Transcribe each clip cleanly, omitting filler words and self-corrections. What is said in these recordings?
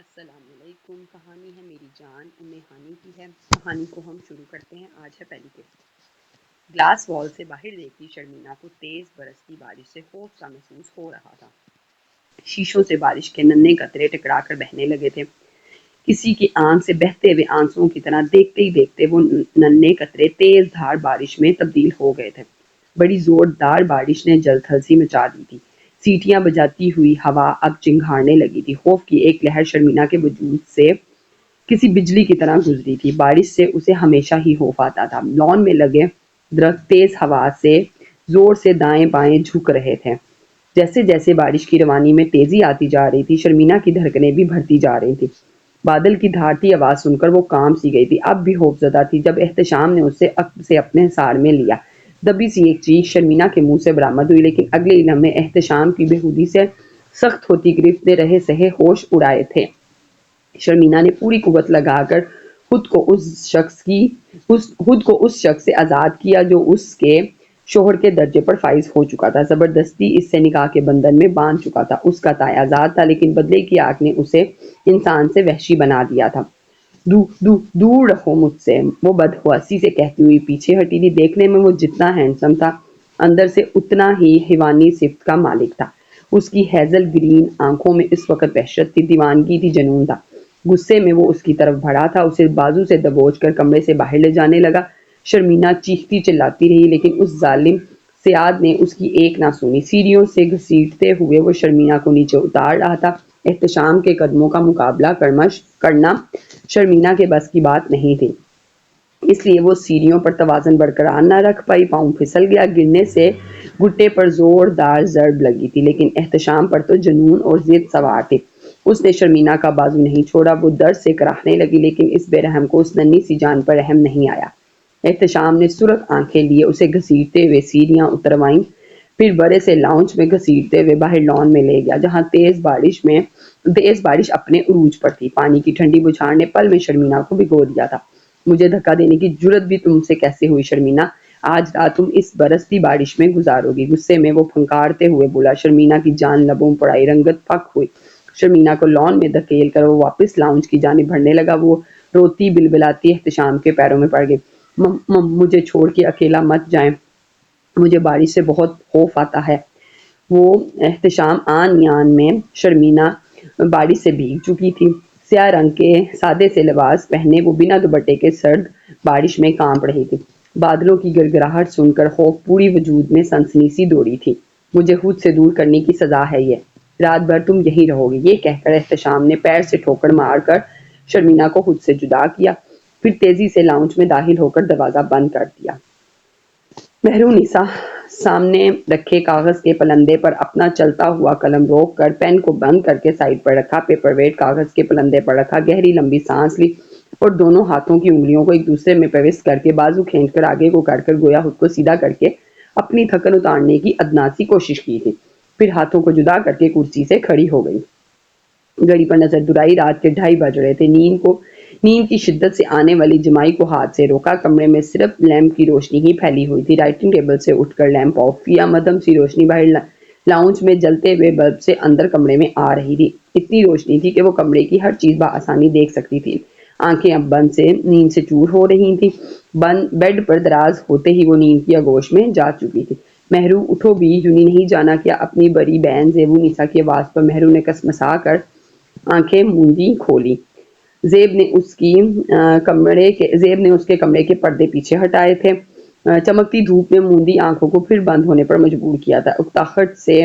السلام علیکم۔ کہانی ہے میری جان ام ہانی کی ہے۔ کہانی کو ہم شروع کرتے ہیں۔ آج ہے پہلی قسط۔ گلاس وال سے باہر دیکھتی شرمینا کو تیز برستی بارش سے خوف سا محسوس ہو رہا تھا۔ شیشوں سے بارش کے ننھے قطرے ٹکرا کر بہنے لگے تھے، کسی کی آنکھ سے بہتے ہوئے آنسوؤں کی طرح۔ دیکھتے ہی دیکھتے وہ ننھے قطرے تیز دھار بارش میں تبدیل ہو گئے تھے۔ بڑی زوردار بارش نے جل تھل سی مچا دی تھی۔ سیٹیاں بجاتی ہوئی ہوا اب چنگھاڑنے لگی تھی۔ خوف کی ایک لہر شرمینا کے وجود سے کسی بجلی کی طرح گزری تھی۔ بارش سے اسے ہمیشہ ہی خوف آتا تھا۔ لان میں لگے درخت تیز ہوا سے زور سے دائیں بائیں جھک رہے تھے۔ جیسے جیسے بارش کی روانی میں تیزی آتی جا رہی تھی، شرمینا کی دھڑکنیں بھی بڑھتی جا رہی تھیں۔ بادل کی دھاڑتی آواز سن کر وہ کانپ سی گئی تھی۔ اب بھی خوف زدہ تھی جب احتشام نے اسے اپنے حصار میں لیا۔ دبی سی ایک چیخ شرمینا کے منہ سے برآمد ہوئی، لیکن اگلے ہی لمحے احتشام کی بےہودی سے سخت ہوتی گرفت نے رہے سہے ہوش اڑائے تھے۔ شرمینا نے پوری قوت لگا کر خود کو اس شخص سے آزاد کیا جو اس کے شوہر کے درجے پر فائز ہو چکا تھا، زبردستی اس سے نکاح کے بندھن میں باندھ چکا تھا۔ اس کا طے آزاد تھا، لیکن بدلے کی آگ نے اسے انسان سے وحشی بنا دیا تھا۔ دور رہو مجھ سے، وہ بدحواسی سے کہتی ہوئی پیچھے ہٹی تھی۔ دیکھنے میں وہ جتنا ہینڈسم تھا، اندر سے اتنا ہی حیوانی صفت کا مالک تھا۔ اس کی ہیزل گرین آنکھوں میں اس وقت وحشت تھی، دیوانگی تھی، جنون تھا۔ غصے میں وہ اس کی طرف بڑھا تھا، اسے بازو سے دبوچ کر کمرے سے باہر لے جانے لگا۔ شرمینا چیختی چلاتی رہی، لیکن اس ظالم صیاد نے اس کی ایک نہ سنی۔ سیڑھیوں سے گھسیٹتے ہوئے وہ شرمینا کو نیچے اتار رہا تھا۔ احتشام کے قدموں کا مقابلہ کرنا شرمینا کے بس کی بات نہیں تھی، اس لیے وہ سیڑھیوں پر توازن برقرار نہ رکھ پائی۔ پاؤں پھسل گیا، گرنے سے گھٹنے پر زوردار ضرب لگی تھی، لیکن احتشام پر تو جنون اور ضد سوار تھی۔ اس نے شرمینا کا بازو نہیں چھوڑا۔ وہ درد سے کراہنے لگی، لیکن اس بے رحم کو اس ننھی سی جان پر رحم نہیں آیا۔ احتشام نے سرخ آنکھیں لیے اسے گھسیٹتے ہوئے سیڑھیاں اتروائیں، پھر بڑے سے لاؤنج میں گھسیٹتے ہوئے باہر لان میں لے گیا، جہاں تیز بارش اپنے عروج پر تھی۔ پانی کی ٹھنڈی بچھاڑ نے پل میں شرمینا کو بھگو دیا تھا۔ مجھے دھکا دینے کی جرت بھی تم سے کیسے ہوئی شرمینا؟ آج رات تم اس برستی بارش میں گزارو گی۔ غصے میں وہ پھنکارتے ہوئے بولا۔ شرمینا کی جان لبوں پر آئی، رنگت پھک ہوئی۔ شرمینا کو لان میں دھکیل کر وہ واپس لاؤنج کی جانب بڑھنے لگا۔ وہ روتی بلبلاتی احتشام کے پیروں میں پڑ گئی۔ مجھے چھوڑ کے اکیلا مت جائیں، مجھے بارش سے بہت خوف آتا ہے۔ وہ احتشام آن میں شرمینا بارش سے بھیگ چکی تھی۔ سیاہ رنگ کے سادے سے لباس پہنے وہ بنا دوپٹے کے سرد بارش میں کانپ رہی تھی۔ بادلوں کی گڑگڑاہٹ سن کر خوف پوری وجود میں سنسنی سی دوڑی تھی۔ مجھے خود سے دور کرنے کی سزا ہے یہ، رات بھر تم یہی رہو گی۔ یہ کہہ کر احتشام نے پیر سے ٹھوکر مار کر شرمینا کو خود سے جدا کیا، پھر تیزی سے لاؤنج میں داخل ہو کر دروازہ بند کر دیا۔ مہرونیسا سامنے رکھے کاغذ کے پلندے پر اپنا چلتا ہوا قلم روک کر پین کو بند کر کے سائڈ پر رکھا، پیپر ویٹ کاغذ کے پلندے پر رکھا، گہری لمبی سانس لی اور دونوں ہاتھوں کی انگلیوں کو ایک دوسرے میں پیوست کر کے بازو کھینچ کر آگے کو کر کر گویا خود کو سیدھا کر کے اپنی تھکن اتارنے کی ادنا سی کوشش کی تھی۔ پھر ہاتھوں کو جدا کر کے کرسی سے کھڑی ہو گئی۔ گھڑی پر نظر درائی، رات کے 2:30 بج رہے تھے۔ نیند کی شدت سے آنے والی جمائی کو ہاتھ سے روکا۔ کمرے میں صرف لیمپ کی روشنی ہی پھیلی ہوئی تھی۔ رائٹنگ ٹیبل سے اٹھ کر لیمپ آف کیا۔ مدھم سی روشنی باہر لاؤنج میں جلتے ہوئے بلب سے اندر کمرے میں آ رہی تھی۔ اتنی روشنی تھی کہ وہ کمرے کی ہر چیز بآسانی دیکھ سکتی تھی۔ آنکھیں اب نیند سے چور ہو رہی تھیں۔ بیڈ پر دراز ہوتے ہی وہ نیند کی آغوش میں جا چکی تھی۔ مہرو اٹھو بھی، یونہی نہیں جانا کیا؟ اپنی بڑی بہن زیبو نیسا کی آواز پر مہرو نے کسمسا کر آنکھیں موندی کھولی۔ زیب نے اس کے کمرے کے پردے پیچھے ہٹائے تھے، چمکتی دھوپ میں موندی آنکھوں کو پھر بند ہونے پر مجبور کیا تھا۔ اکتاہٹ سے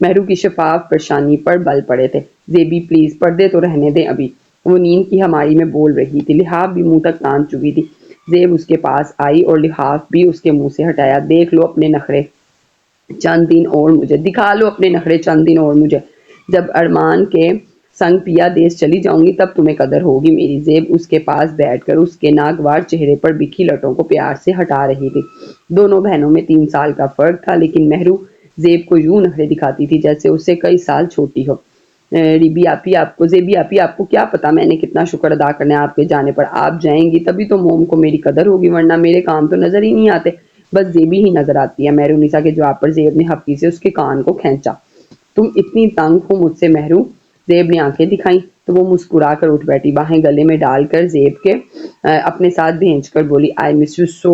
مہرو کی شفاف پریشانی پر بل پڑے تھے۔ زیبی پلیز پردے تو رہنے دیں ابھی، وہ نیند کی ہماری میں بول رہی تھی۔ لحاف بھی منہ تک تان چکی تھی۔ زیب اس کے پاس آئی اور لحاف بھی اس کے منہ سے ہٹایا۔ دیکھ لو اپنے نخرے چند دن اور مجھے، دکھا لو اپنے نخرے چند دن اور مجھے، جب ارمان کے سنگ پیا دیس چلی جاؤں گی تب تمہیں قدر ہوگی میری۔ زیب اس کے پاس بیٹھ کر اس کے ناگوار چہرے پر بکھی لٹوں کو پیار سے ہٹا رہی تھی۔ دونوں بہنوں میں 3 سال کا فرق تھا، لیکن مہرو زیب کو یوں نخرے دکھاتی تھی جیسے اس سے کئی سال چھوٹی ہو۔ زیبی آپی، آپ کو کیا پتا میں نے کتنا شکر ادا کرنا ہے آپ کے جانے پر۔ آپ جائیں گی تبھی تو موم کو میری قدر ہوگی، ورنہ میرے کام تو نظر ہی نہیں آتے، بس زیبی ہی نظر آتی ہے۔ مہرونیسا کے جواب پر زیب نے ہفتی سے اس کے کان کو کھینچا۔ تم اتنی تنگ ہو مجھ سے مہرو؟ زیب نے آنکھیں دکھائیں۔ تو وہ مسکرا کر اٹھ بیٹھی، باہیں گلے میں ڈال کر زیب کے اپنے ساتھ بھیج کر بولی آئی مس یو سو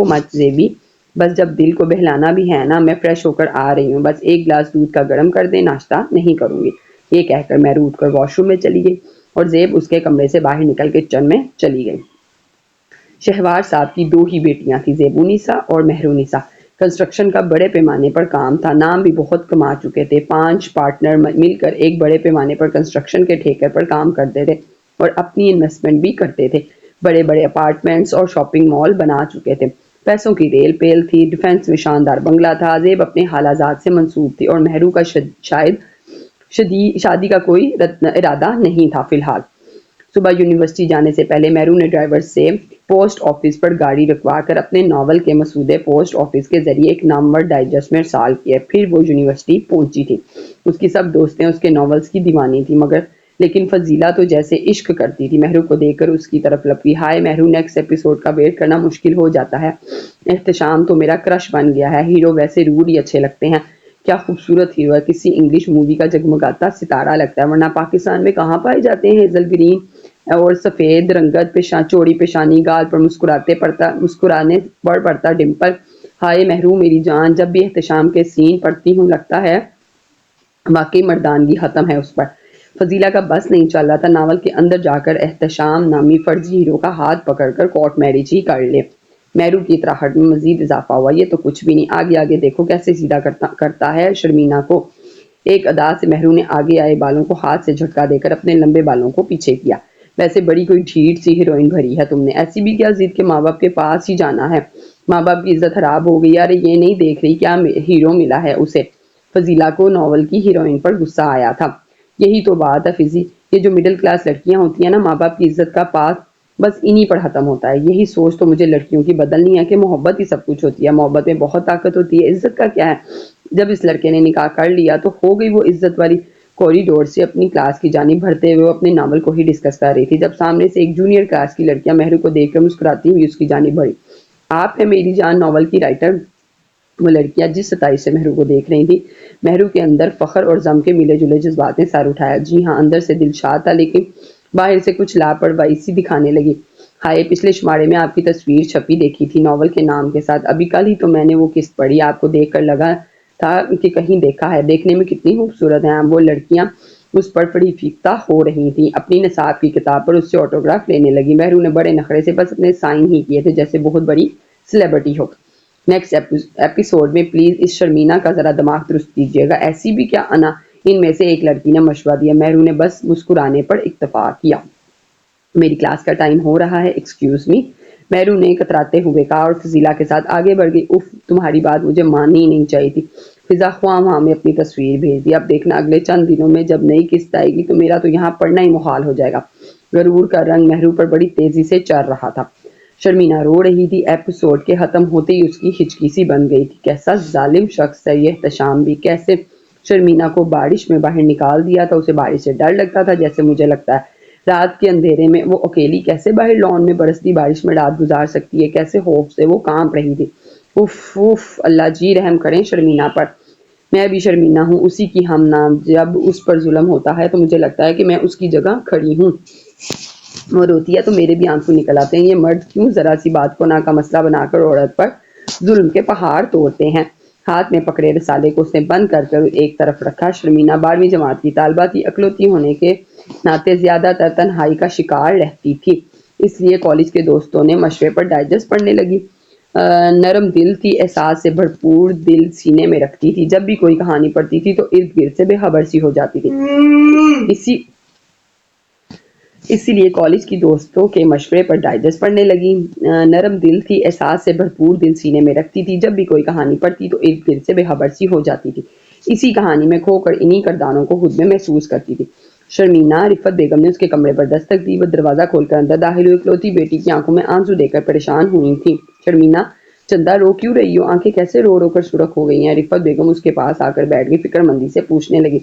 مچ زیبی، بس جب دل کو بہلانا بھی ہے نا، میں فریش ہو کر آ رہی ہوں، بس ایک گلاس دودھ کا گرم کر دیں، ناشتہ نہیں کروں گی۔ یہ کہہ کر مہرو اٹھ کر واش روم میں چلی گئی اور زیب اس کے کمرے سے باہر نکل کے کچن میں چلی گئی۔ شہوار صاحب کی دو ہی بیٹیاں تھیں، زیبونیسا اور مہرونیسا۔ کنسٹرکشن کا بڑے پیمانے پر کام تھا، نام بھی بہت کما چکے تھے، 5 پارٹنر مل کر ایک بڑے پیمانے پر کنسٹرکشن کے ٹھیکے پر کام کرتے تھے اور اپنی انویسٹمنٹ بھی کرتے تھے، بڑے بڑے اپارٹمنٹس اور شاپنگ مال بنا چکے تھے، پیسوں کی ریل پیل تھی، ڈیفنس میں شاندار بنگلہ تھا، زیب اپنے حالات سے منسوب تھی اور مہرو کا شادی کا کوئی ارادہ نہیں تھا فی الحال۔ صبح یونیورسٹی جانے سے پہلے مہرو نے ڈرائیور سے پوسٹ آفس پر گاڑی رکوا کر اپنے ناول کے مسودے پوسٹ آفس کے ذریعے ایک نامور ڈائجسٹ میں ارسال کیے، پھر وہ یونیورسٹی پہنچی تھی۔ اس کی سب دوستیں اس کے ناولز کی دیوانی تھی، لیکن فضیلہ تو جیسے عشق کرتی تھی۔ مہرو کو دیکھ کر اس کی طرف لپکی، ہائے مہرو، نیکسٹ ایپیسوڈ کا ویٹ کرنا مشکل ہو جاتا ہے۔ احتشام تو میرا کرش بن گیا ہے، ہیرو ویسے روڈ ہی اچھے لگتے ہیں، کیا خوبصورت ہیرو ہے، کسی انگلش مووی کا جگمگاتا ستارہ لگتا ہے، ورنہ پاکستان میں کہاں پائے جاتے ہیں ہیزل گرین اور سفید رنگت چوڑی پیشانی، گال پر مسکرانے پر پڑتا ڈمپل۔ ہائے مہرو میری جان، جب بھی احتشام کے سین پڑھتی ہوں لگتا ہے واقعی مردانگی ختم ہے اس پر۔ فضیلہ کا بس نہیں چل رہا تھا ناول کے اندر جا کر احتشام نامی فرضی ہیرو کا ہاتھ پکڑ کر کورٹ میرج ہی کر لے۔ مہرو کی اطراحٹ میں مزید اضافہ ہوا، یہ تو کچھ بھی نہیں، آگے آگے دیکھو کیسے سیدھا کرتا ہے شرمینا کو۔ ایک ادا سے مہرو نے آگے آئے بالوں کو ہاتھ سے جھٹکا دے کر اپنے لمبے بالوں کو پیچھے کیا۔ ویسے بڑی کوئی ڈھیٹ سی ہیروئن بھری ہے تم نے، ایسی بھی کیا ضد کے ماں باپ کے پاس ہی جانا ہے، ماں باپ کی عزت خراب ہو گئی، ارے یہ نہیں دیکھ رہی کیا ہیرو ملا ہے اسے۔ فضیلہ کو ناول کی ہیروئن پر غصہ آیا تھا۔ یہی تو بات ہے فضی، یہ جو مڈل کلاس لڑکیاں ہوتی ہیں نا، ماں باپ کی عزت کا پاس بس انہی پر ختم ہوتا ہے۔ یہی سوچ تو مجھے لڑکیوں کی بدلنی ہے کہ محبت ہی سب کچھ ہوتی ہے، محبت میں بہت طاقت ہوتی ہے، عزت کا کیا ہے۔ جب اس لڑکے نے نکاح کر لیا تو ہو گئی وہ عزت والی۔ کوریڈور سے اپنی کلاس کی جانب بڑھتے ہوئے وہ اپنے ناول کو ہی ڈسکس کر رہی تھی جب سامنے سے ایک جونیئر کلاس کی لڑکیاں مہرو کو دیکھ کر مسکراتی ہوئی اس کی جانب بڑھی۔ آپ ہیں میری جان ناول کی رائٹر؟ وہ لڑکیاں جس ستائش سے مہرو کو دیکھ رہی تھی، مہرو کے اندر فخر اور غم کے ملے جلے جذبات نے سر اٹھایا۔ جی ہاں، اندر سے دل شاد تھا لیکن باہر سے کچھ لاپرواہی سی دکھانے لگی۔ ہائے، پچھلے شمارے میں آپ کی تصویر چھپی دیکھی تھی ناول کے نام کے ساتھ، ابھی کل ہی تو میں نے وہ قسط پڑھی، آپ کو دیکھ کر لگا تھا کہ کہیں دیکھا ہے، دیکھنے میں کتنی خوبصورت ہیں وہ لڑکیاں اس پر بڑی فیفتہ ہو رہی تھیں، اپنی نصاب کی کتاب پر اس سے آٹوگراف لینے لگی۔ مہرو نے بڑے نخرے سے بس اپنے سائن ہی کیے تھے جیسے بہت بڑی سیلیبریٹی ہو۔ نیکسٹ ایپیسوڈ میں پلیز اس شرمینا کا ذرا دماغ درست کیجیے گا۔ ایسی بھی کیا انا، ان میں سے ایک لڑکی نے مشورہ دیا۔ مہرو نے بس مسکرانے پر اکتفا کیا۔ میری کلاس کا ٹائم ہو رہا ہے، ایکسکیوز می، مہرو نے کتراتے ہوئے کہا اور فضیلہ کے ساتھ آگے بڑھ گئی۔ اف، تمہاری بات مجھے ماننی ہی نہیں چاہیے تھی۔ فضا خواہ وہاں میں اپنی تصویر بھیج دی، اب دیکھنا اگلے چند دنوں میں جب نئی قسط آئے گی تو میرا تو یہاں پڑھنا ہی محال ہو جائے گا۔ غرور کا رنگ مہرو پر بڑی تیزی سے چڑھ رہا تھا۔ شرمینا رو رہی تھی، ایپیسوڈ کے ختم ہوتے ہی اس کی ہچکی سی بن گئی تھی۔ کیسا ظالم شخص ہے یہ احتشام بھی، کیسے شرمینا کو بارش میں باہر نکال دیا تھا، اسے بارش سے ڈر لگتا تھا جیسے مجھے لگتا ہے۔ رات کے اندھیرے میں وہ اکیلی کیسے باہر لان میں برستی بارش میں رات گزار سکتی ہے، کیسے خوف سے وہ کانپ رہی تھی۔ اف اف، اللہ جی رحم کریں شرمینا پر۔ میں بھی شرمینا ہوں، اسی کی ہم نام، جب اس پر ظلم ہوتا ہے تو مجھے لگتا ہے کہ میں اس کی جگہ کھڑی ہوں۔ وہ روتی ہے تو میرے بھی آنسو نکل آتے ہیں۔ یہ مرد کیوں ذرا سی بات کو نا کا مسئلہ بنا کر عورت پر ظلم کے پہاڑ توڑتے ہیں۔ ہاتھ میں پکڑے رسالے کو اس نے بند کر ایک طرف رکھا۔ شرمینا 12ویں جماعت کی طالبہ تھی، اکلوتی ہونے کے ناطے زیادہ تر تنہائی کا شکار رہتی تھی، اس لیے کالج کے دوستوں نے مشورے پر ڈائجسٹ پڑھنے لگی۔ نرم دل تھی، احساس سے بھرپور دل سینے میں رکھتی تھی، جب بھی کوئی کہانی پڑھتی تھی تو ارد گرد سے بے خبر سی ہو جاتی تھی۔ اسی لیے کالج کی دوستوں کے مشورے پر ڈائجسٹ پڑھنے لگی۔ نرم دل تھی، احساس سے بھرپور دل سینے میں رکھتی تھی، جب بھی کوئی کہانی پڑھتی تو ارد گرد سے بے خبر سی ہو جاتی تھی، اسی کہانی میں کھو کر انہی کرداروں کو خود میں محسوس کرتی تھی۔ شرمینا، رفت بیگم نے اس کے کمرے پر دستک دی، وہ دروازہ کھول کر اندر داخل ہوئی، اکلوتی بیٹی کی آنکھوں میں آنسو دیکھ کر پریشان ہوئی تھی۔ شرمینا، چندہ رو کیوں رہی ہو؟ آنکھیں کیسے رو رو کر سرخ ہو گئی ہیں؟ رفت بیگم اس کے پاس آ کر بیٹھ گئی، فکر مندی سے پوچھنے لگی۔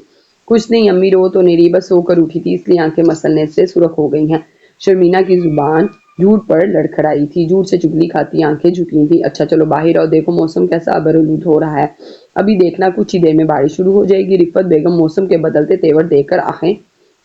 کچھ نہیں امی، رو تو نہیں رہی، بس سو کر اٹھی تھی اس لیے آنکھیں مسلنے سے سرخ ہو گئی ہیں۔ شرمینا کی زبان جھوٹ پر لڑکھڑائی تھی، جھوٹ سے چگلی کھاتی آنکھیں جھکی تھی۔ اچھا چلو باہر آؤ، دیکھو موسم کیسا ابرآلود ہو رہا ہے، ابھی دیکھنا کچھ ہی دیر میں بارش شروع ہو جائے گی۔ رفت بیگم موسم کے بدلتے تیور دیکھ کر آنکھیں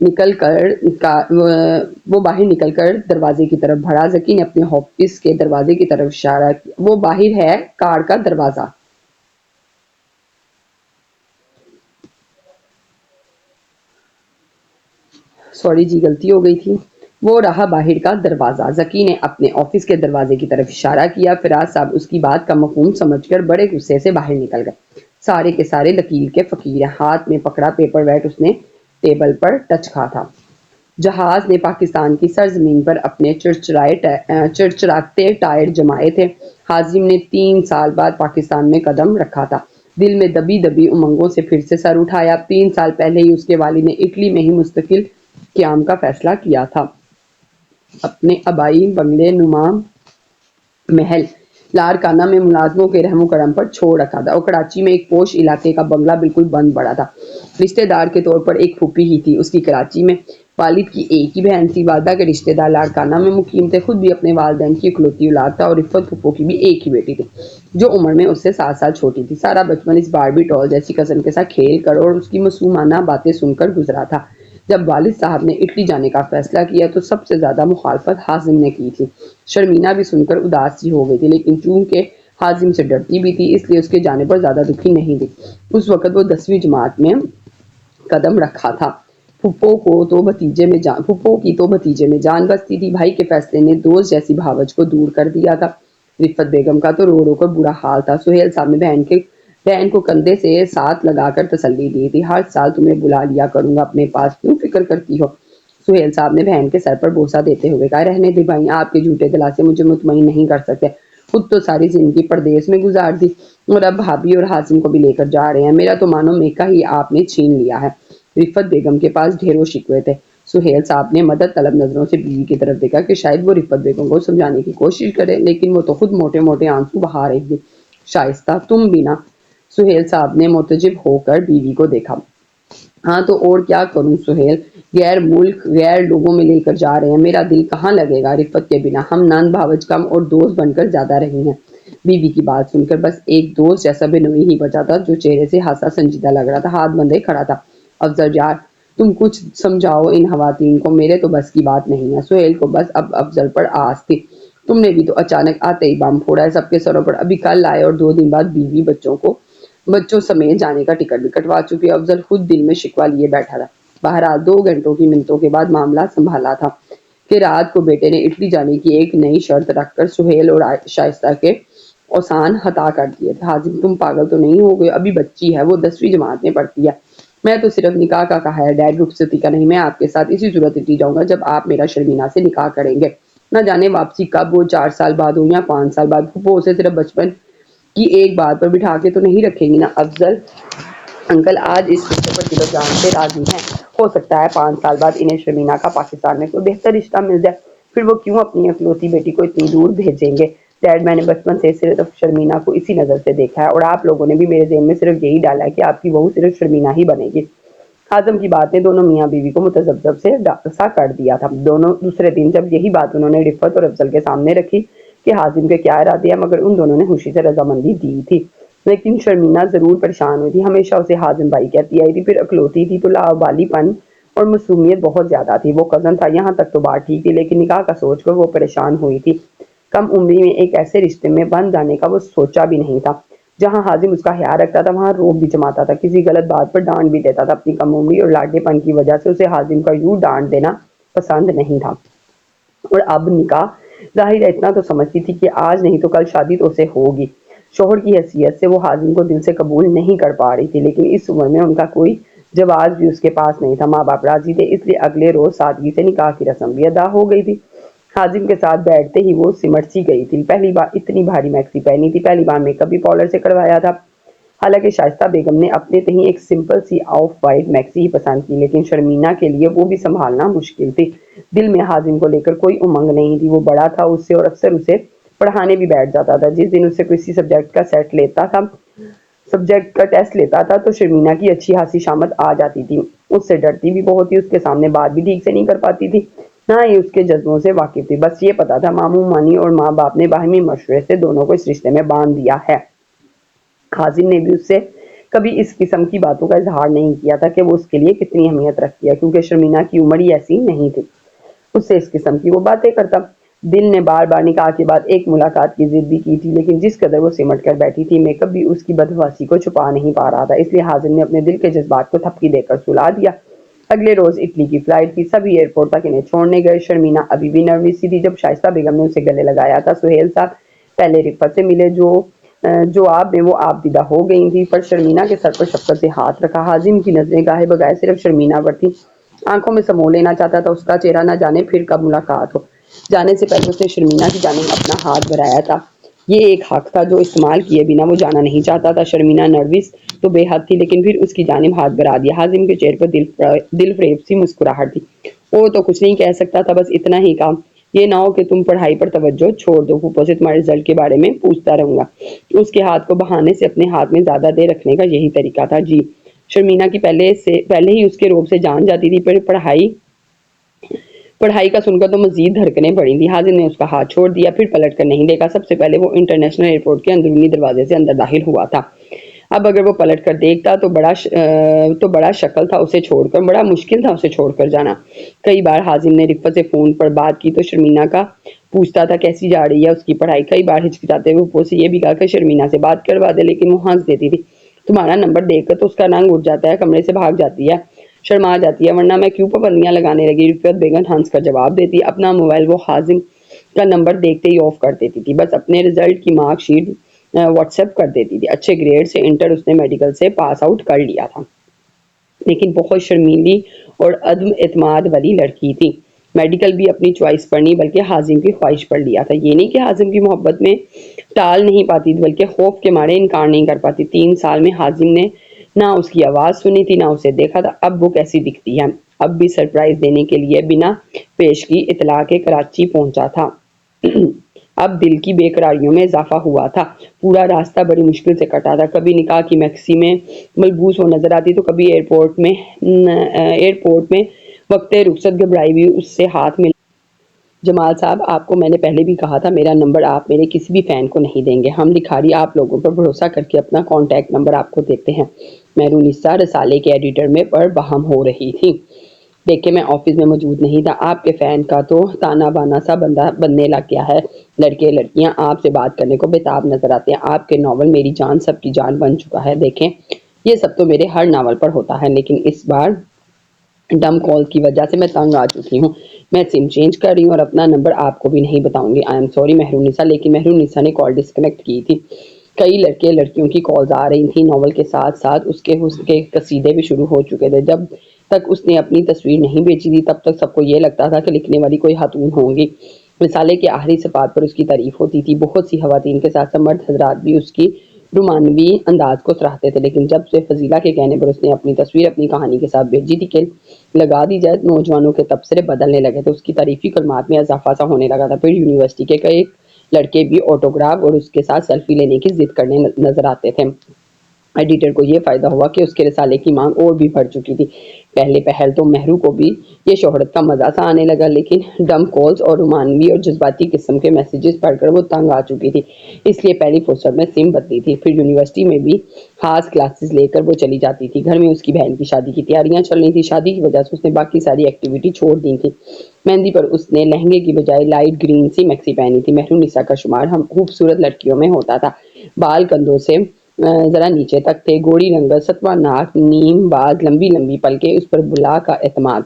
نکل کر وہ باہر نکل کر دروازے کی طرف بڑھا. ذکی نے اپنے آفس کے دروازے کی طرف اشارہ کیا. وہ باہر ہے، کار کا دروازہ. سوری جی، غلطی ہو گئی تھی. وہ رہا باہر کا دروازہ. ذکی نے اپنے آفس کے دروازے کی طرف اشارہ کیا. فراز صاحب اس کی بات کا مفہوم سمجھ کر بڑے غصے سے باہر نکل گئے. سارے کے سارے لکیر کے فقیر ہیں. ہاتھ میں پکڑا پیپر ویٹ اس نے ٹیبل پر ٹچ کھا تھا. جہاز نے پاکستان کی سرزمین پر اپنے چرچراتے ٹائر جمائے تھے. حازم نے 3 سال بعد پاکستان میں قدم رکھا تھا. دل میں دبی دبی امنگوں سے پھر سے سر اٹھایا. 3 سال پہلے ہی اس کے والد نے اٹلی میں ہی مستقل قیام کا فیصلہ کیا تھا. اپنے آبائی بنگلے نما محل لارکانہ میں ملازموں کے رحم و کرم پر چھوڑ رکھا تھا، اور کراچی میں ایک پوش علاقے کا بنگلہ بالکل بند پڑا تھا. رشتہ دار کے طور پر ایک پھوپھی ہی تھی اس کی کراچی میں. والد کی ایک ہی بہن تھی. والدہ کے رشتہ دار لاڑکانہ میں مقیم تھے. خود بھی اپنے والدین کی اکلوتی اولاد تھا، اور رفت پھپھو کی بھی ایک ہی بیٹی تھی جو عمر میں اس سے 7 سال چھوٹی تھی. سارا بچپن اس باربی ڈال جیسی کزن کے ساتھ کھیل کر اور اس کی معصومانہ باتیں سن کر گزرا تھا. جب والد صاحب نے اٹلی جانے کا فیصلہ کیا تو سب سے زیادہ مخالفت حازم نے کی تھی. شرمینہ بھی سن کر اداس سی ہو گئی تھی، لیکن چونکہ حازم سے ڈرتی بھی تھی اس لیے اس کے جانے پر زیادہ دکھی نہیں تھی. اس وقت وہ 10ویں جماعت میں قدم رکھا تھا. پھپھو کی تو بھتیجے میں جان بستی تھی. بھائی کے فیصلے نے دوست جیسی بھاوج کو دور کر دیا تھا. رفت بیگم کا تو رو رو کر برا حال تھا. سہیل صاحب نے بہن کو کندھے سے ساتھ لگا کر تسلی دی تھی. ہر سال تمہیں بلا لیا کروں گا اپنے پاس، کیوں فکر کرتی ہو؟ سہیل صاحب نے بہن کے سر پر بوسہ دیتے ہوئے کہا. رہنے دے بھائی، آپ کے جھوٹے دلاسے مجھے مطمئن نہیں کر سکتے. خود تو ساری زندگی پردیس میں گزار دی، اور اب بھابھی اور حازم کو بھی لے کر جا رہے ہیں. میرا تو مانو میکا ہی آپ نے چھین لیا ہے. رفت بیگم کے پاس ڈھیروں شکوے تھے. سہیل صاحب نے مدد طلب نظروں سے بیوی کی طرف دیکھا کہ شاید وہ رفت بیگم کو سمجھانے کی کوشش کرے، لیکن وہ تو خود موٹے موٹے آنسو بہا رہی تھی. شائستہ تم بھی نا؟ سہیل صاحب نے متجب ہو کر بیوی کو دیکھا. ہاں تو اور کیا کروں سہیل، غیر ملک غیر لوگوں میں لے کر جا رہے ہیں، میرا دل کہاں لگے گا رفت کے بنا؟ ہم نند بھاوج کم اور دوست بن کر زیادہ رہی ہیں. بیوی کی بات سن کر بس ایک دوست جیسا بنوئی ہی بچا تھا جو چہرے سے ہاسا سنجیدہ لگ رہا تھا. ہاتھ بندھے کھڑا تھا. افضل یار تم کچھ سمجھاؤ ان خواتین کو، میرے تو بس کی بات نہیں ہے. سہیل کو بس اب افضل پر آس تھی. تم نے بھی تو اچانک آتے ہی بم پھوڑا ہے سب کے سروں پر. ابھی کل آئے اور 2 دن بعد بیوی بچوں سمیت جانے کا ٹکٹ بھی کٹوا چکی. افضل خود دل میں شکوہ لیے بیٹھا تھا. بہرحال 2 گھنٹوں کی منتوں کے بعد معاملہ سنبھالا تھا کہ رات کو بیٹے نے اٹلی جانے کی ایک نئی شرط رکھ کر سہیل اور شائستہ کے اوسان ہتا کر دیے تھے. حازم تم پاگل تو نہیں ہو گئے؟ ابھی بچی ہے، وہ 10ویں جماعت میں پڑھتی ہے. میں تو صرف نکاح کا کہا ہے ڈیڈ، رخصتی کا نہیں. میں آپ کے ساتھ اسی صورت اٹلی جاؤں گا جب آپ میرا شرمینہ سے نکاح کریں گے. نہ جانے واپسی کب ہو، 4 سال بعد ہو یا 5 سال بعد. پھوپھو اسے صرف بچپن کی ایک بات پر بٹھا کے تو نہیں رکھیں گی نا؟ افضل انکل آج اس رشتے پر دل و جان سے راضی ہیں. ہو سکتا ہے 5 سال بعد انہیں شرمینہ کا پاکستان میں کوئی بہتر رشتہ مل جائے. پھر وہ کیوں اپنی اکلوتی بیٹی کو اتنی دور بھیجیں گے؟ ڈیڈ میں نے بچپن سے صرف شرمینہ کو اسی نظر سے دیکھا ہے، اور آپ لوگوں نے بھی میرے ذہن میں صرف یہی ڈالا ہے کہ آپ کی بہو صرف شرمینہ ہی بنے گی. اعظم کی بات نے دونوں میاں بیوی کو متذبذب سے سا کر دیا تھا. دونوں دوسرے دن جب یہی بات انہوں نے رفت اور افضل کے سامنے رکھی کہ حازم کے کیا ارادے ہیں، مگر ان دونوں نے خوشی سے رضامندی دی تھی. لیکن شرمینہ ضرور پریشان ہوئی تھی. ہمیشہ اسے حازم بھائی کہتی آئی تھی، پھر اکلوتی تھی تو لاابالی پن اور معصومیت بہت زیادہ تھی. وہ کزن تھا، یہاں تک تو بات ٹھیک تھی، لیکن نکاح کا سوچ کر وہ پریشان ہوئی تھی. کم عمری میں ایک ایسے رشتے میں بن جانے کا وہ سوچا بھی نہیں تھا. جہاں حازم اس کا خیال رکھتا تھا وہاں روب بھی جماتا تھا. کسی غلط بات پر ڈانٹ بھی دیتا تھا. اپنی کم عمری اور لاڈلے پن کی وجہ سے اسے حازم کا یوں ڈانٹ دینا پسند نہیں تھا. اور اب نکاح، ظاہر ہے اتنا تو سمجھتی تھی کہ آج نہیں تو کل شادی تو اسے ہوگی. شوہر کی حیثیت سے وہ حازم کو دل سے قبول نہیں کر پا رہی تھی، لیکن اس عمر میں ان کا کوئی جواز بھی اس کے پاس نہیں تھا. ماں باپ راضی تھے، اس لیے اگلے روز سادگی سے نکاح کی رسم بھی ادا ہو گئی تھی. حازم کے ساتھ بیٹھتے ہی وہ سمٹ سی گئی تھی. پہلی بار اتنی بھاری میکسی پہنی تھی، پہلی بار میک اپ بھی پارلر سے کروایا تھا. حالانکہ شائستہ بیگم نے اپنے تہیں ایک سمپل سی آف وائٹ میکسی ہی پسند کی، لیکن شرمینہ کے لیے وہ بھی سنبھالنا مشکل تھی. دل میں حازم کو لے کر کوئی امنگ نہیں تھی. وہ بڑا تھا اس سے اور اکثر اسے پڑھانے بھی بیٹھ جاتا تھا. جس دن اسے کسی سبجیکٹ کا ٹیسٹ لیتا تھا تو شرمینہ کی اچھی خاصی شامت آ جاتی تھی. اس سے ڈرتی بھی بہت تھی، اس کے سامنے بات بھی ٹھیک سے نہیں کر پاتی تھی، نہ ہی اس کے جذبوں سے واقف تھی. بس یہ پتا تھا ماموں مانی اور ماں باپ نے باہمی مشورے سے دونوں کو اس رشتے میں باندھ دیا ہے. حازم نے بھی اس سے کبھی اس قسم کی باتوں کا اظہار نہیں کیا تھا کہ وہ اس کے لیے کتنی اہمیت رکھتی ہے، کیونکہ شرمینہ کی عمر ہی ایسی نہیں تھی اس سے اس قسم کی وہ باتیں کرتا۔ دل نے بار بار نکاح کے بعد ایک ملاقات کی ضد بھی کی تھی، لیکن جس قدر وہ سمٹ کر بیٹھی تھی، میک اپ بھی اس کی بدحواسی کو چھپا نہیں پا رہا تھا، اس لیے حازم نے اپنے دل کے جذبات کو تھپکی دے کر سلا دیا۔ اگلے روز اٹلی کی فلائٹ تھی، سبھی ایئرپورٹ تک انہیں چھوڑنے گئے۔ شرمینہ ابھی بھی نروس سی تھی۔ جب شائستہ بیگم نے اسے گلے لگایا تھا، سہیل صاحب پہلے رفت سے ملے جو آپ میں وہ آپ دیدہ ہو گئی تھی، پر شرمینہ کے سر پر شفقت سے ہاتھ رکھا۔ حازم کی نظریں گاہے بگاہے صرف شرمینہ پر تھی، آنکھوں میں سمو لینا چاہتا تھا اس کا چہرہ، نہ جانے پھر کب ملاقات ہو۔ جانے سے پہلے اس نے شرمینہ کی جانب اپنا ہاتھ بڑھایا تھا، یہ ایک حق تھا جو استعمال کیے بنا وہ جانا نہیں چاہتا تھا۔ شرمینہ نروس تو بے حد تھی، لیکن پھر اس کی جانب ہاتھ بڑھا دیا۔ حازم کے چہرے پر دل فریب سی مسکراہٹ تھی۔ وہ تو کچھ نہیں کہہ سکتا تھا، بس اتنا ہی کہا، یہ نہ ہو کہ تم پڑھائی پر توجہ چھوڑ دو، پھوپھو سے تمہارے رزلٹ کے بارے میں پوچھتا رہوں گا۔ اس کے ہاتھ کو بہانے سے اپنے ہاتھ میں زیادہ دیر رکھنے کا یہی طریقہ تھا۔ جی۔ شرمینہ کی پہلے ہی اس کے روب سے جان جاتی تھی، پھر پڑھائی کا سن کر تو مزید دھڑکنیں بڑھی تھی۔ حازم نے اس کا ہاتھ چھوڑ دیا، پھر پلٹ کر نہیں دیکھا۔ سب سے پہلے وہ انٹرنیشنل ایئرپورٹ کے اندرونی دروازے سے اندر داخل ہوا تھا۔ اب اگر وہ پلٹ کر دیکھتا تو بڑا شکل تھا اسے چھوڑ کر، بڑا مشکل تھا اسے چھوڑ کر جانا۔ کئی بار حازم نے رفت سے فون پر بات کی تو شرمینہ کا پوچھتا تھا کیسی جا رہی ہے اس کی پڑھائی۔ کئی بار ہچکچاتے ہوئے پھوپھو سے یہ بھی کہا کہ شرمینہ سے بات کروا دے، لیکن وہ ہنس دیتی تھی۔ تمہارا نمبر دیکھ کر تو اس کا رنگ اٹھ جاتا ہے، کمرے سے بھاگ جاتی ہے، شرما جاتی ہے، ورنہ میں کیوں پابندیاں لگانے لگی؟ رفت بیگم ہنس کر جواب دیتی۔ اپنا موبائل وہ حازم کا نمبر دیکھتے ہی آف کر دیتی تھی، بس اپنے رزلٹ کی مارک شیٹ واٹس ایپ کر دیتی تھی۔ اچھے گریڈ سے انٹر اس نے میڈیکل سے پاس آؤٹ کر لیا تھا، لیکن بہت شرمیلی اور عدم اعتماد والی لڑکی تھی۔ میڈیکل بھی اپنی چوائس پر نہیں بلکہ حازم کی خواہش پر لیا تھا۔ یہ نہیں کہ حازم کی محبت میں ٹال نہیں پاتی تھی، بلکہ خوف کے مارے انکار نہیں کر پاتی۔ 3 سال میں حازم نے نہ اس کی آواز سنی تھی، نہ اسے دیکھا تھا۔ اب وہ کیسی دکھتی ہے؟ اب بھی سرپرائز دینے کے لیے بنا پیشگی اطلاع کے کراچی پہنچا تھا۔ اب دل کی بے قراریوں میں اضافہ ہوا تھا۔ پورا راستہ بڑی مشکل سے کٹا تھا، کبھی نکاح کی میکسی میں ملبوس ہو نظر آتی تو کبھی ایئرپورٹ میں وقت رخصت گھبرائی ہوئی اس سے ہاتھ ملا۔ جمال صاحب، آپ کو میں نے پہلے بھی کہا تھا میرا نمبر آپ میرے کسی بھی فین کو نہیں دیں گے۔ ہم لکھاری آپ لوگوں پر بھروسہ کر کے اپنا کانٹیکٹ نمبر آپ کو دیتے ہیں۔ مہرونیسا رسالے کے ایڈیٹر میں پر بہم ہو رہی تھی۔ دیکھیں، میں آفس میں موجود نہیں تھا۔ آپ کے فین کا تو تانا بانا سا بننے لگ گیا ہے۔ لڑکے لڑکیاں آپ سے بات کرنے کو بےتاب نظر آتے ہیں۔ آپ کے ناول میری جان سب کی جان بن چکا ہے۔ دیکھیں، یہ سب تو میرے ہر ناول پر ہوتا ہے، لیکن اس بار ڈم کال کی وجہ سے میں تنگ آ چکی ہوں۔ میں سم چینج کر رہی ہوں اور اپنا نمبر آپ کو بھی نہیں بتاؤں گی۔ آئی ایم سوری مہرونیسا، لیکن مہرونیسا نے کال ڈسکنیکٹ کی تھی۔ کئی لڑکے لڑکیوں کی کالز آ رہی تھیں۔ ناول کے ساتھ ساتھ اس کے حسن کے قصیدے بھی شروع ہو چکے تھے۔ جب تک اس نے اپنی تصویر نہیں بیچی تھی تب تک سب کو یہ لگتا تھا کہ لکھنے والی کوئی خاتون ہوں گی۔ رسالے کے آخری صفحات پر اس کی تعریف ہوتی تھی۔ بہت سی خواتین کے ساتھ مرد حضرات بھی اس کی رومانوی انداز کو سراہتے تھے، لیکن جب سے فضیلہ کے کہنے پر اس نے اپنی تصویر اپنی کہانی کے ساتھ بھیجی تھی کہ لگا دی جائے، نوجوانوں کے تبصرے بدلنے لگے تھے، اس کی تعریفی کلمات میں اضافہ سا ہونے لگا تھا۔ پھر یونیورسٹی کے کئی لڑکے بھی آٹوگراف اور اس کے ساتھ سیلفی لینے کی ضد کرنے نظر آتے تھے۔ ایڈیٹر کو یہ فائدہ ہوا کہ اس کے رسالے کی مانگ اور بھی بڑھ چکی تھی۔ پہلے پہل تو مہرو کو بھی یہ شہرت کا مزہ سا آنے لگا، لیکن ڈم کالز اور رومانوی اور جذباتی قسم کے میسیجز پڑھ کر وہ تنگ آ چکی تھی، اس لیے پہلی فرصت میں سم بدلی تھی۔ پھر یونیورسٹی میں بھی خاص کلاسز لے کر وہ چلی جاتی تھی۔ گھر میں اس کی بہن کی شادی کی تیاریاں چل رہی تھی۔ شادی کی وجہ سے اس نے باقی ساری ایکٹیویٹی چھوڑ دی تھی۔ مہندی پر اس نے لہنگے کی بجائے لائٹ گرین سی میکسی پہنی تھی۔ مہرونیسا کا شمار ہم خوبصورت لڑکیوں میں ہوتا تھا۔ بال کندھوں سے ذرا نیچے تک تھے، گوڑی رنگت، ستواں ناک، نیم باز لمبی لمبی پلکیں، اس پر بلا کا اعتماد۔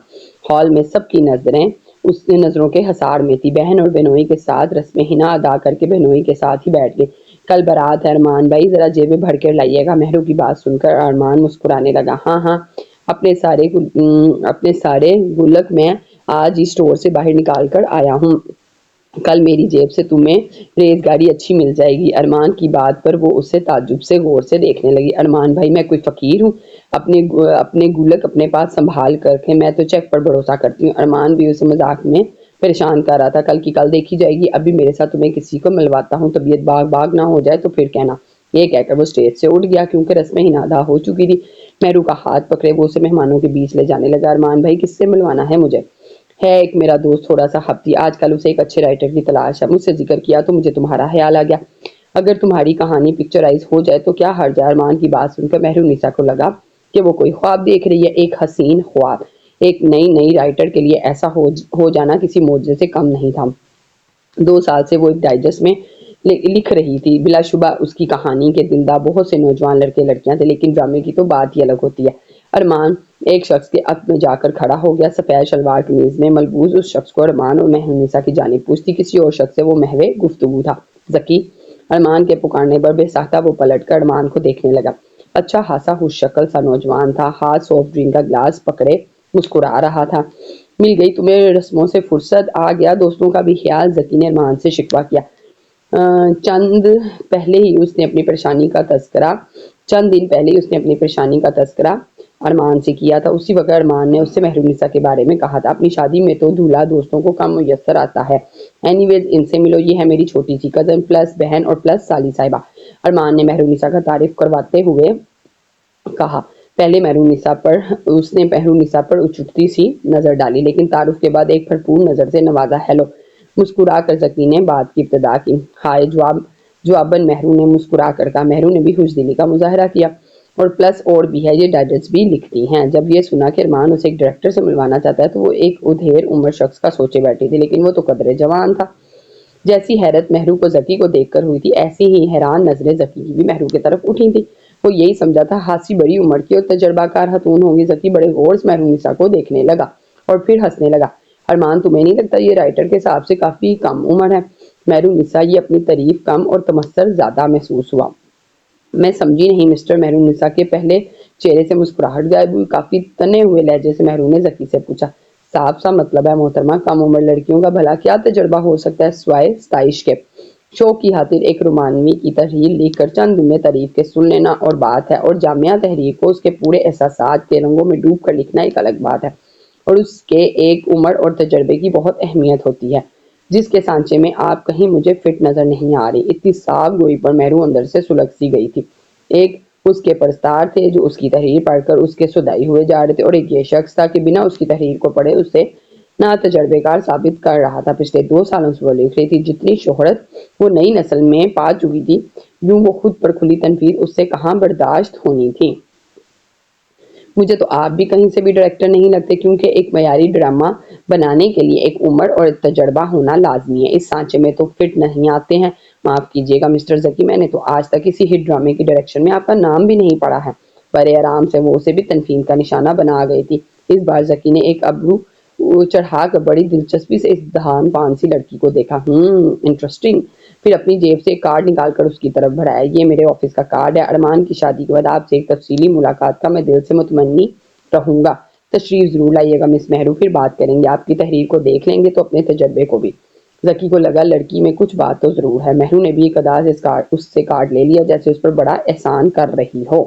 ہال میں سب کی نظریں اس نظروں کے حصار میں تھی۔ بہن اور بہنوئی کے ساتھ رسم حنا ادا کر کے بہنوئی کے ساتھ ہی بیٹھ گئے۔ کل بارات ہے ارمان بھائی، ذرا جیبیں بھر کر لائیے گا۔ مہرو کی بات سن کر ارمان مسکرانے لگا۔ ہاں ہاں، اپنے سارے گلک میں آج ہی اسٹور سے باہر نکال کر آیا ہوں۔ کل میری جیب سے تمہیں ریزگاری اچھی مل جائے گی۔ ارمان کی بات پر وہ اسے تعجب سے غور سے دیکھنے لگی۔ ارمان بھائی، میں کوئی فقیر ہوں؟ اپنے گلک اپنے پاس سنبھال کر کے، میں تو چیک پر بھروسہ کرتی ہوں۔ ارمان بھی اسے مذاق میں پریشان کر رہا تھا۔ کل کی کل دیکھی جائے گی، ابھی میرے ساتھ تمہیں کسی کو ملواتا ہوں، طبیعت باغ نہ ہو جائے تو پھر کہنا۔ یہ کہہ کر وہ اسٹیج سے اٹھ گیا، کیونکہ رسم حنا ادا ہو چکی تھی۔ مہرو کا ہاتھ پکڑے وہ اسے مہمانوں کے بیچ لے جانے لگا۔ ارمان بھائی، کس سے ملوانا ہے مجھے؟ ہے ایک میرا دوست، تھوڑا سا ہفتی، آج کل اسے ایک اچھے رائٹر کی تلاش ہے، مجھ سے ذکر کیا تو مجھے تمہارا خیال آ گیا۔ اگر تمہاری کہانی پکچرائز ہو جائے تو کیا حرج ہے؟ ارمان کی بات سن کر مہرونیسا کو لگا کہ وہ کوئی خواب دیکھ رہی ہے، ایک حسین خواب۔ ایک نئی رائٹر کے لیے ایسا ہو جانا کسی معجزے سے کم نہیں تھا۔ 2 سال سے وہ ایک ڈائجسٹ میں لکھ رہی تھی۔ بلا شبہ اس کی کہانی کے دلدار بہت سے نوجوان لڑکے لڑکیاں تھے، لیکن ڈرامے کی تو بات ہی الگ ہوتی ہے۔ ارمان ایک شخص کے عقد میں جا کر کھڑا ہو گیا، سفید شلوار قمیض میں ملبوس اس شخص کو ارمان اور مہرونیسا کی جانب پوچھتی کسی اور شخص سے وہ محو گفتگو تھا۔ ذکی! ارمان کے پکارنے پر بے ساختہ وہ پلٹ کر ارمان کو دیکھنے لگا۔ اچھا خاصا خوش شکل سا نوجوان تھا، ہاتھ سافٹ ڈرنک کا گلاس پکڑے مسکرا رہا تھا۔ مل گئی تمہیں رسموں سے فرصت، آ گیا دوستوں کا بھی خیال، ذکی نے ارمان سے شکوہ کیا۔ چند دن پہلے ہی اس نے اپنی پریشانی کا تذکرہ ارمان سے کیا تھا۔ اسی وقت ارمان نے اس سے مہرونیسا کے بارے میں کہا تھا، اپنی شادی میں تو دولہا دوستوں کو کم میسر آتا ہے۔ اینی ویز ان سے ملو، یہ ہے میری چھوٹی سی کزن پلس بہن اور پلس سالی صاحبہ۔ ارمان نے مہرونیسا کا تعارف کرواتے ہوئے کہا۔ پہلے اس نے مہرونیسا پر اچٹتی سی نظر ڈالی، لیکن تعارف کے بعد ایک بھرپور نظر سے نوازا۔ ہیلو! مسکرا کر ذکی نے بات کی ابتدا کی۔ ہائے! جواباً مہرو نے مسکرا کر کہا۔ مہرو نے بھی خوش دلی کا مظاہرہ کیا۔ اور پلس اور بھی ہے، یہ ڈائجسٹ بھی لکھتی ہیں۔ جب یہ سنا کہ ارمان اسے ایک ڈائریکٹر سے ملوانا چاہتا ہے تو وہ ایک ادھیر عمر شخص کا سوچے بیٹھی تھی، لیکن وہ تو قدرے جوان تھا۔ جیسی حیرت مہرو کو ذکی کو دیکھ کر ہوئی تھی، ایسی ہی حیران نظریں ذکی کی بھی مہرو کی طرف اٹھی تھی۔ وہ یہی سمجھا تھا خاصی بڑی عمر کی اور تجربہ کار خاتون ہوگی۔ ذکی بڑے غور سے مہرونیسا کو دیکھنے لگا اور پھر ہنسنے لگا۔ ارمان تمہیں نہیں لگتا یہ رائٹر کے حساب سے کافی کم عمر ہے؟ مہرونیسا یہ اپنی تعریف کم اور تمثل زیادہ محسوس ہوا۔ میں سمجھی نہیں مسٹر۔ مہرونیسا کے پہلے چہرے سے مسکراہٹ غائب ہوئی۔ کافی تنے ہوئے لہجے سے مہرو نے ذکی سے پوچھا۔ صاف سا مطلب ہے محترمہ، کم عمر لڑکیوں کا بھلا کیا تجربہ ہو سکتا ہے سوائے ستائش کے؟ شوق کی خاطر ایک رومانوی کی تحریر لکھ کر چند جملے تعریف کے سن لینا اور بات ہے، اور جامعہ تحریر کو اس کے پورے احساسات کے رنگوں میں ڈوب کر لکھنا ایک الگ بات ہے، اور اس کے ایک عمر اور تجربے کی بہت اہمیت ہوتی ہے، جس کے سانچے میں آپ کہیں مجھے فٹ نظر نہیں آ رہی۔ اتنی صاف گوئی پر مہرو اندر سے سلگ سی گئی تھی۔ ایک اس کے پرستار تھے جو اس کی تحریر پڑھ کر اس کے سدائی ہوئے جا رہے تھے، اور ایک یہ شخص تھا کہ بنا اس کی تحریر کو پڑھے اسے نا تجربے کار ثابت کر رہا تھا۔ پچھلے 2 سالوں سے وہ لکھ رہی تھی، جتنی شہرت وہ نئی نسل میں پا چکی تھی، یوں وہ خود پر کھلی تنقید اس سے کہاں برداشت ہونی تھی۔ مجھے تو آپ بھی کہیں سے بھی ڈائریکٹر نہیں لگتے، کیونکہ ایک معیاری ڈرامہ بنانے کے لیے ایک عمر اور تجربہ ہونا لازمی ہے۔ اس سانچے میں تو فٹ نہیں آتے ہیں۔ معاف کیجیے گا مسٹر ذکی، میں نے تو آج تک کسی ہٹ ڈرامے کی ڈائریکشن میں آپ کا نام بھی نہیں پڑھا ہے۔ بڑے آرام سے وہ اسے بھی تنفید کا نشانہ بنا گئی تھی۔ اس بار ذکی نے ایک ابرو چڑھا کر بڑی دلچسپی سے اس دہان پان سی لڑکی کو دیکھا۔ انٹرسٹنگ۔ پھر اپنی جیب سے ایک کارڈ نکال کر اس کی طرف بڑھایا۔ یہ میرے آفس کا کارڈ ہے۔ ارمان کی شادی کے بعد آپ سے ایک تفصیلی ملاقات کا میں دل سے متمنی رہوں گا۔ تشریف ضرور لائیے گا مس مہرو، پھر بات کریں گے۔ آپ کی تحریر کو دیکھ لیں گے تو اپنے تجربے کو بھی۔ ذکی کو لگا لڑکی میں کچھ بات تو ضرور ہے۔ مہرو نے بھی ایک ادا سے اس سے کارڈ لے لیا، جیسے اس پر بڑا احسان کر رہی ہو۔